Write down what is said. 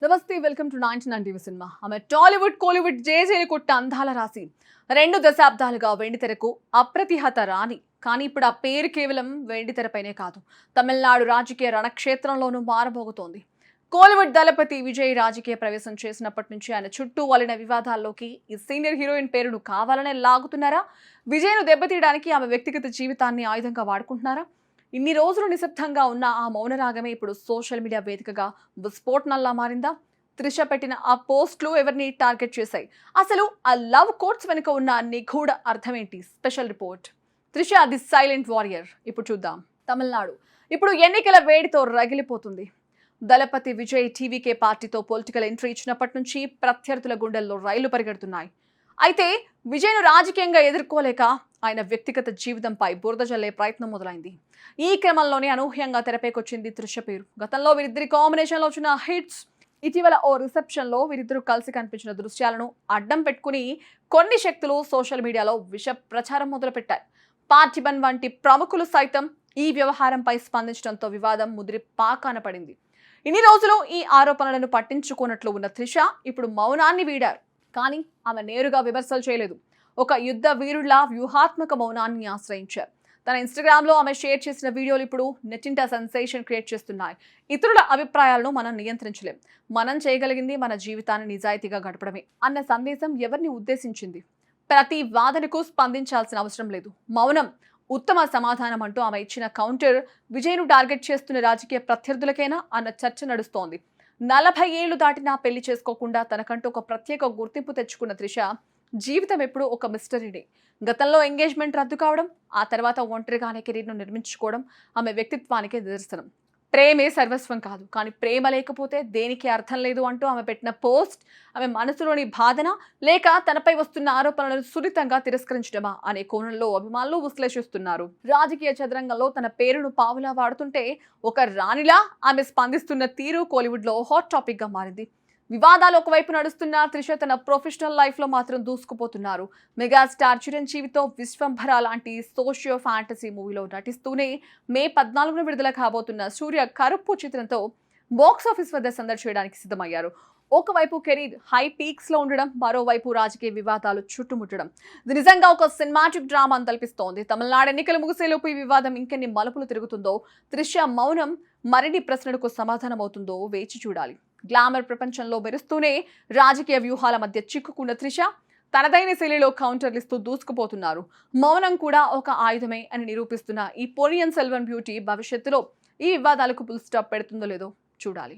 నమస్తే welcome to 99 TV cinema. ఆమె టాలీవుడ్ కోలీవుడ్ జేజేలు కొట్ట అందాల రాసి 2 దశాబ్దాలుగా వెండితెరకు అప్రతిహత రాణి. కానీ ఇప్పుడు ఆ పేరు కేవలం వెండితెరపైనే కాదు, తమిళనాడు రాజకీయ రణక్షేత్రంలోనూ మారబోగుతోంది. కోలీవుడ్ దళపతి విజయ్ రాజకీయ ప్రవేశం చేసినప్పటి నుంచి ఆయన చుట్టూ వలిన వివాదాల్లోకి ఈ సీనియర్ హీరోయిన్ పేరును కావాలనే లాగుతున్నారా? విజయ్ను దెబ్బతీయడానికి ఆమె వ్యక్తిగత జీవితాన్ని ఆయుధంగా వాడుకుంటున్నారా? ఇన్ని రోజులు నిశ్శబ్దంగా ఉన్న ఆ మౌనరాగమే ఇప్పుడు సోషల్ మీడియా వేదికగా విస్ఫోటనల్లా మారిందా? త్రిష పెట్టిన ఆ పోస్టులు ఎవరిని టార్గెట్ చేశాయి? అసలు ఆ లవ్ కోట్స్ వెనుక ఉన్న నిగూఢ అర్థమేంటి? Special report. Trisha the silent warrior. ఇప్పుడు చూద్దాం. తమిళనాడు ఇప్పుడు ఎన్నికల వేడితో రగిలిపోతుంది. దళపతి విజయ్ టీవీకే పార్టీతో పొలిటికల్ ఎంట్రీ ఇచ్చినప్పటి నుంచి ప్రత్యర్థుల గుండెల్లో రైళ్లు పరిగెడుతున్నాయి. అయితే విజయ్ను రాజకీయంగా ఎదుర్కోలేక ఆయన వ్యక్తిగత జీవితంపై బురద జల్లే ప్రయత్నం మొదలైంది. ఈ క్రమంలోనే అనూహ్యంగా తెరపైకొచ్చింది త్రిష పేరు. గతంలో వీరిద్దరి కాంబినేషన్లో వచ్చిన హిట్స్, ఇటీవల ఓ రిసెప్షన్లో వీరిద్దరూ కలిసి కనిపించిన దృశ్యాలను అడ్డం పెట్టుకుని కొన్ని శక్తులు సోషల్ మీడియాలో విష ప్రచారం మొదలుపెట్టాయి. పార్థిబన్ వంటి ప్రముఖులు సైతం ఈ వ్యవహారంపై స్పందించడంతో వివాదం ముదిరి పాకాన పడింది. ఇన్ని రోజులు ఈ ఆరోపణలను పట్టించుకున్నట్లు ఉన్న త్రిష ఇప్పుడు మౌనాన్ని వీడారు. కానీ ఆమె నేరుగా విమర్శలు చేయలేదు. ఒక యుద్ధ వీరుడిలా వ్యూహాత్మక మౌనాన్ని ఆశ్రయించారు. తన ఇన్స్టాగ్రామ్లో ఆమె షేర్ చేసిన వీడియోలు ఇప్పుడు నెట్టింట సెన్సేషన్ క్రియేట్ చేస్తున్నాయి. ఇతరుల అభిప్రాయాలను మనం నియంత్రించలేం. మనం చేయగలిగింది మన జీవితాన్ని నిజాయితీగా గడపడమే అన్న సందేశం ఎవరిని ఉద్దేశించింది? ప్రతి వాదనకు స్పందించాల్సిన అవసరం లేదు. మౌనం ఉత్తమ సమాధానం అంటూ ఆమె ఇచ్చిన కౌంటర్ విజయ్ను టార్గెట్ చేస్తున్న రాజకీయ ప్రత్యర్థులకేనా అన్న చర్చ నడుస్తోంది. 40 ఏళ్లు దాటినా పెళ్లి చేసుకోకుండా తనకంటూ ఒక ప్రత్యేక గుర్తింపు తెచ్చుకున్న త్రిష జీవితం ఎప్పుడు ఒక మిస్టరీనే. గతంలో ఎంగేజ్మెంట్ రద్దు కావడం, ఆ తర్వాత ఒంటరిగానే కెరీర్ను నిర్మించుకోవడం ఆమె వ్యక్తిత్వానికి నిదర్శనం. ప్రేమే సర్వస్వం కాదు, కానీ ప్రేమ లేకపోతే దేనికి అర్థం లేదు అంటూ ఆమె పెట్టిన పోస్ట్ ఆమె మనసులోని బాధన, లేక తనపై వస్తున్న ఆరోపణలను సున్నితంగా తిరస్కరించడమా అనే కోణంలో అభిమానులు విశ్లేషిస్తున్నారు. రాజకీయ చదరంగంలో తన పేరును పావులా వాడుతుంటే ఒక రాణిలా ఆమె స్పందిస్తున్న తీరు కోలీవుడ్ లో హాట్ టాపిక్ గా మారింది. వివాదాలు ఒకవైపు నడుస్తున్న త్రిష తన ప్రొఫెషనల్ లైఫ్ లో మాత్రం దూసుకుపోతున్నారు. మెగాస్టార్ చిరంజీవితో విశ్వంభర లాంటి సోషియో ఫ్యాంటసీ మూవీలో నటిస్తూనే మే 14న విడుదల కాబోతున్న సూర్య కరుప్పు చిత్రంతో బాక్స్ ఆఫీస్ వద్ద సందడి చేయడానికి సిద్ధమయ్యారు. ఒకవైపు కెరీర్ హై పీక్స్ లో ఉండడం, మరోవైపు రాజకీయ వివాదాలు చుట్టుముట్టడం. ఇది నిజంగా ఒక సినిమాటిక్ డ్రామా అని తలపిస్తోంది. తమిళనాడు ఎన్నికలు ముగిసేలోపు ఈ వివాదం ఇంకెన్ని మలుపులు తిరుగుతుందో, త్రిష మౌనం మరిన్ని ప్రశ్నలకు సమాధానం అవుతుందో వేచి చూడాలి. గ్లామర్ ప్రపంచంలో మెరుస్తూనే రాజకీయ వ్యూహాల మధ్య చిక్కుకున్న త్రిష తనదైన శైలిలో కౌంటర్లు ఇస్తూ దూసుకుపోతున్నారు. మౌనం కూడా ఒక ఆయుధమే అని నిరూపిస్తున్న ఈ పొరియన్ సెల్వన్ బ్యూటీ భవిష్యత్తులో ఈ వివాదాలకు ఫుల్ స్టాప్ పెడుతుందో లేదో చూడాలి.